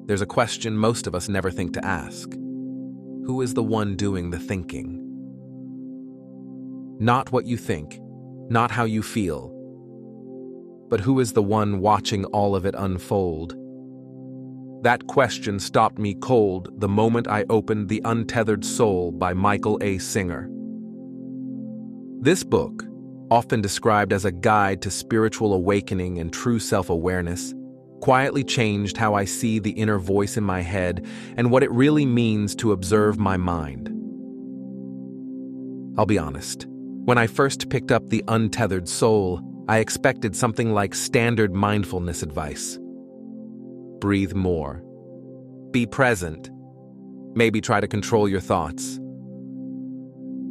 there's a question most of us never think to ask. Who is the one doing the thinking? Not what you think, not how you feel, but who is the one watching all of it unfold? That question stopped me cold the moment I opened The Untethered Soul by Michael A. Singer. This book, often described as a guide to spiritual awakening and true self-awareness, quietly changed how I see the inner voice in my head and what it really means to observe my mind. I'll be honest, when I first picked up The Untethered Soul, I expected something like standard mindfulness advice. Breathe more. Be present. Maybe try to control your thoughts.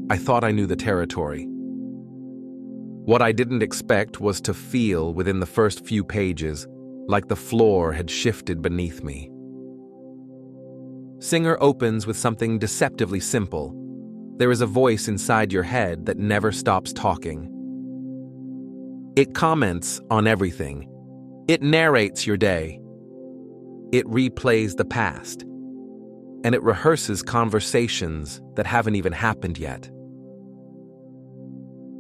I thought I knew the territory. What I didn't expect was to feel within the first few pages like the floor had shifted beneath me. Singer opens with something deceptively simple. There is a voice inside your head that never stops talking. It comments on everything. It narrates your day. It replays the past. And it rehearses conversations that haven't even happened yet.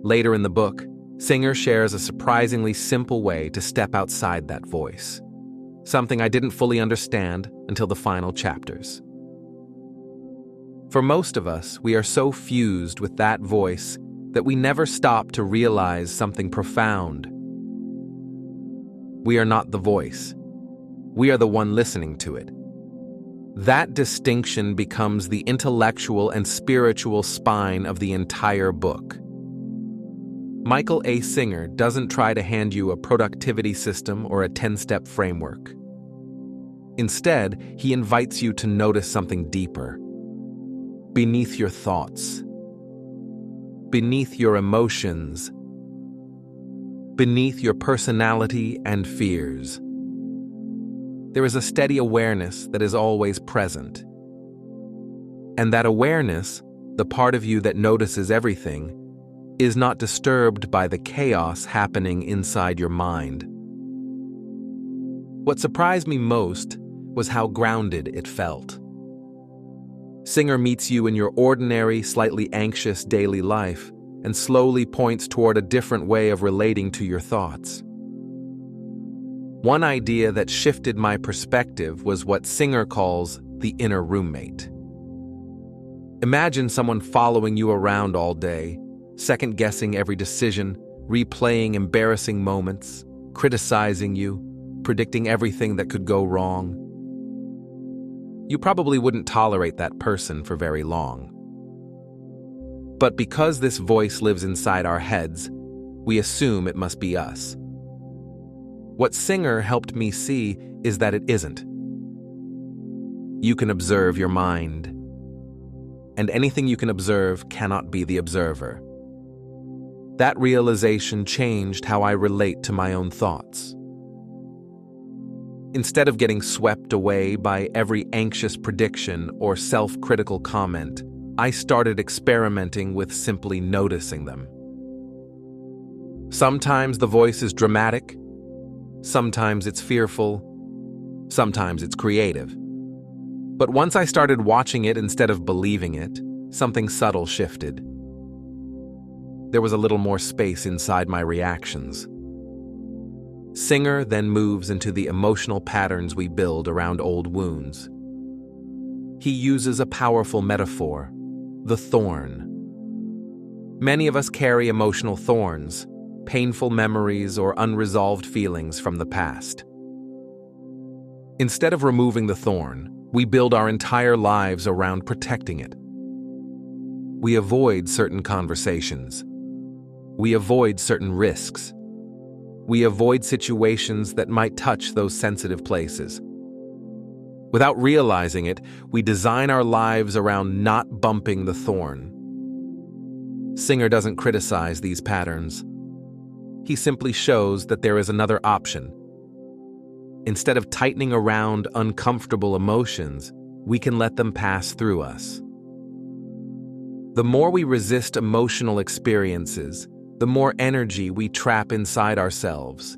Later in the book, Singer shares a surprisingly simple way to step outside that voice, something I didn't fully understand until the final chapters. For most of us, we are so fused with that voice that we never stop to realize something profound. We are not the voice. We are the one listening to it. That distinction becomes the intellectual and spiritual spine of the entire book. Michael A. Singer doesn't try to hand you a productivity system or a 10-step framework. Instead, he invites you to notice something deeper. Beneath your thoughts. Beneath your emotions. Beneath your personality and fears. There is a steady awareness that is always present. And that awareness, the part of you that notices everything, is not disturbed by the chaos happening inside your mind. What surprised me most was how grounded it felt. Singer meets you in your ordinary, slightly anxious daily life and slowly points toward a different way of relating to your thoughts. One idea that shifted my perspective was what Singer calls the inner roommate. Imagine someone following you around all day, second-guessing every decision, replaying embarrassing moments, criticizing you, predicting everything that could go wrong. You probably wouldn't tolerate that person for very long. But because this voice lives inside our heads, we assume it must be us. What Singer helped me see is that it isn't. You can observe your mind, and anything you can observe cannot be the observer. That realization changed how I relate to my own thoughts. Instead of getting swept away by every anxious prediction or self-critical comment, I started experimenting with simply noticing them. Sometimes the voice is dramatic, sometimes it's fearful, sometimes it's creative. But once I started watching it instead of believing it, something subtle shifted. There was a little more space inside my reactions. Singer then moves into the emotional patterns we build around old wounds. He uses a powerful metaphor, the thorn. Many of us carry emotional thorns, painful memories or unresolved feelings from the past. Instead of removing the thorn, we build our entire lives around protecting it. We avoid certain conversations. We avoid certain risks. We avoid situations that might touch those sensitive places. Without realizing it, we design our lives around not bumping the thorn. Singer doesn't criticize these patterns. He simply shows that there is another option. Instead of tightening around uncomfortable emotions, we can let them pass through us. The more we resist emotional experiences, the more energy we trap inside ourselves.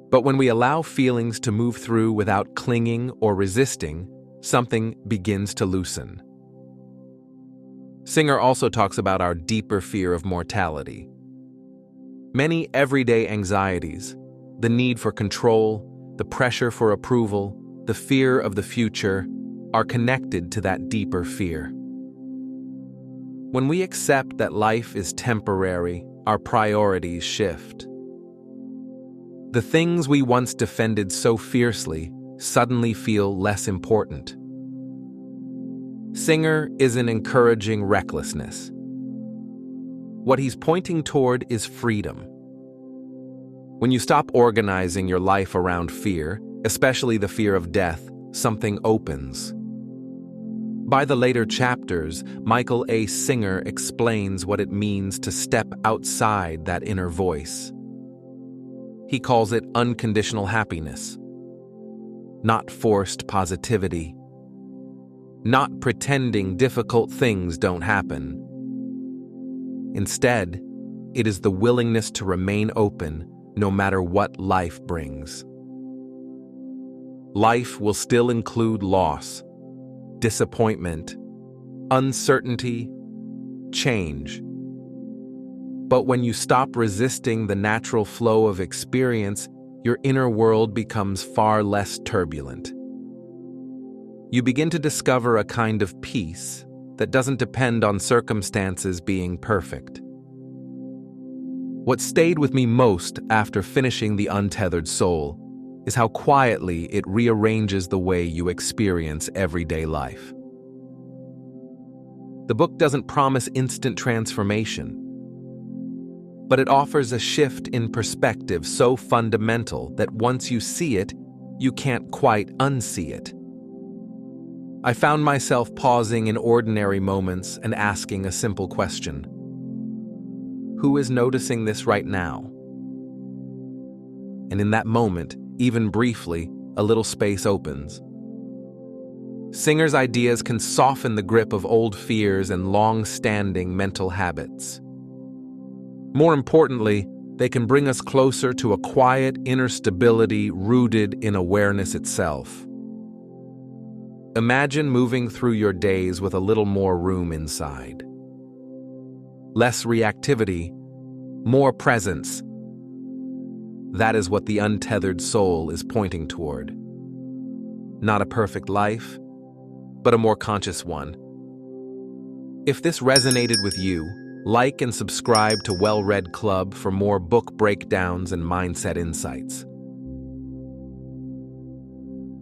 But when we allow feelings to move through without clinging or resisting, something begins to loosen. Singer also talks about our deeper fear of mortality. Many everyday anxieties, the need for control, the pressure for approval, the fear of the future, are connected to that deeper fear. When we accept that life is temporary, our priorities shift. The things we once defended so fiercely suddenly feel less important. Singer isn't encouraging recklessness. What he's pointing toward is freedom. When you stop organizing your life around fear, especially the fear of death, something opens. By the later chapters, Michael A. Singer explains what it means to step outside that inner voice. He calls it unconditional happiness, not forced positivity, not pretending difficult things don't happen. Instead, it is the willingness to remain open no matter what life brings. Life will still include loss, disappointment, uncertainty, change. But when you stop resisting the natural flow of experience, your inner world becomes far less turbulent. You begin to discover a kind of peace that doesn't depend on circumstances being perfect. What stayed with me most after finishing The Untethered Soul is how quietly it rearranges the way you experience everyday life. The book doesn't promise instant transformation, but it offers a shift in perspective so fundamental that once you see it, you can't quite unsee it. I found myself pausing in ordinary moments and asking a simple question. Who is noticing this right now? And in that moment, even briefly, a little space opens. Singer's ideas can soften the grip of old fears and long-standing mental habits. More importantly, they can bring us closer to a quiet inner stability rooted in awareness itself. Imagine moving through your days with a little more room inside. Less reactivity, more presence. That is what the Untethered Soul is pointing toward. Not a perfect life, but a more conscious one. If this resonated with you, like and subscribe to Well Read Club for more book breakdowns and mindset insights.